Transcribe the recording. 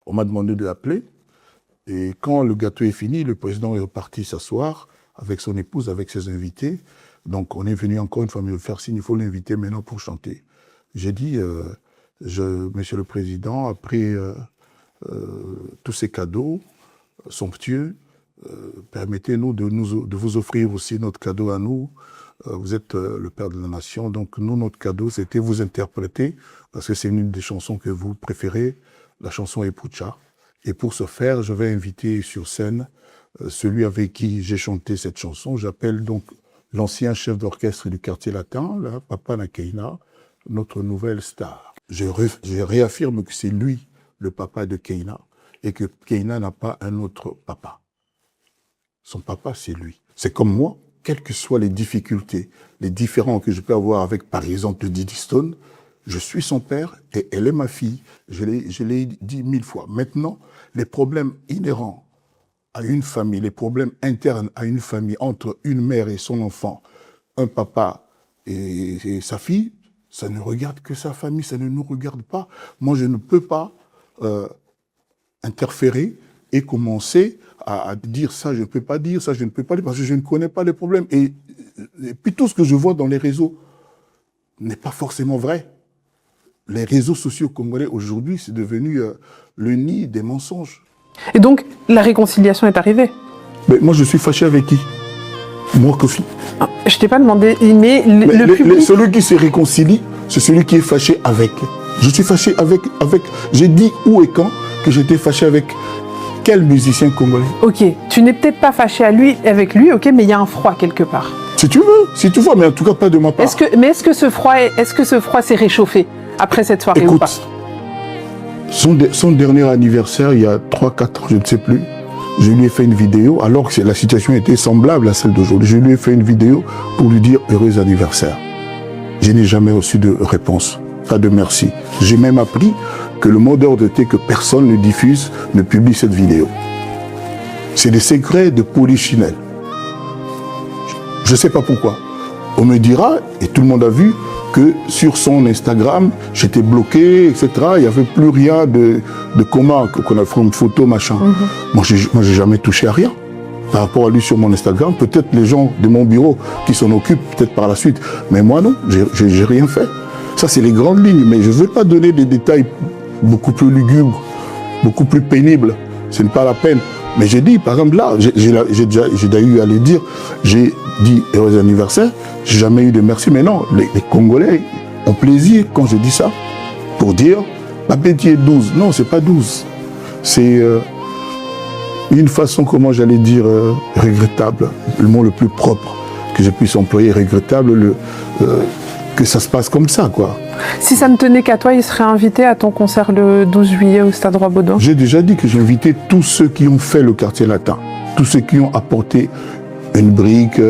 On m'a demandé de l'appeler. Et quand le gâteau est fini, le président est reparti s'asseoir avec son épouse, avec ses invités. Donc, on est venu encore une fois me faire signe, il faut l'inviter maintenant pour chanter. J'ai dit, Monsieur le Président, après tous ces cadeaux somptueux, permettez-nous de vous offrir aussi notre cadeau à nous. Vous êtes le père de la nation, donc nous, notre cadeau, c'était vous interpréter, parce que c'est une des chansons que vous préférez, la chanson Epucha. Et pour ce faire, je vais inviter sur scène celui avec qui j'ai chanté cette chanson. J'appelle donc l'ancien chef d'orchestre du quartier latin, là, Papa Keïna, notre nouvelle star. Je réaffirme que c'est lui, le papa de Keïna, et que Keïna n'a pas un autre papa. Son papa, c'est lui. C'est comme moi, quelles que soient les difficultés, les différends que je peux avoir avec, par exemple, Didi Stone, je suis son père et elle est ma fille. Je l'ai dit 1000 fois. Maintenant, les problèmes inhérents à une famille, les problèmes internes à une famille, entre une mère et son enfant, un papa et sa fille, ça ne regarde que sa famille, ça ne nous regarde pas. Moi, je ne peux pas interférer et commencer à dire ça, je ne peux pas dire, ça, je ne peux pas dire, parce que je ne connais pas les problèmes. Et puis tout ce que je vois dans les réseaux n'est pas forcément vrai. Les réseaux sociaux congolais aujourd'hui, c'est devenu le nid des mensonges. Et donc, la réconciliation est arrivée? Mais moi, je suis fâché avec qui? Moi, Kofi. Ah, je t'ai pas demandé, mais le public... Celui qui se réconcilie, c'est celui qui est fâché avec. Je suis fâché avec... J'ai dit où et quand que j'étais fâché avec quel musicien congolais. Ok, tu n'es peut-être pas fâché avec lui, ok, mais il y a un froid quelque part. Si tu veux, mais en tout cas pas de ma part. Est-ce que ce froid s'est réchauffé après cette soirée? Écoute, ou pas? Son dernier anniversaire, il y a 3-4 ans, je ne sais plus, je lui ai fait une vidéo, alors que la situation était semblable à celle d'aujourd'hui. Je lui ai fait une vidéo pour lui dire heureux anniversaire. Je n'ai jamais reçu de réponse, pas de merci. J'ai même appris que le mot d'ordre était que personne ne diffuse, ne publie cette vidéo. C'est des secrets de Polichinelle. Je ne sais pas pourquoi. On me dira, et tout le monde a vu, que sur son Instagram, j'étais bloqué, etc. Il n'y avait plus rien de commun, qu'on a fait une photo, machin. Moi, j'ai jamais touché à rien par rapport à lui sur mon Instagram. Peut-être les gens de mon bureau qui s'en occupent, peut-être par la suite. Mais moi, non, j'ai rien fait. Ça, c'est les grandes lignes. Mais je ne veux pas donner des détails beaucoup plus lugubres, beaucoup plus pénibles. Ce n'est pas la peine. Mais j'ai dit, par exemple, là, j'ai déjà eu à le dire, j'ai dit heureux anniversaire, j'ai jamais eu de merci. Mais non, les Congolais ont plaisir quand je dis ça, pour dire, Papetier est 12. Non, c'est pas 12. C'est une façon, comment j'allais dire, regrettable, le mot le plus propre que je puisse employer, regrettable, que ça se passe comme ça, quoi. Si ça ne tenait qu'à toi, il serait invité à ton concert le 12 juillet au Stade Roi-Baudouin? J'ai déjà dit que j'ai invité tous ceux qui ont fait le quartier latin, tous ceux qui ont apporté une brique.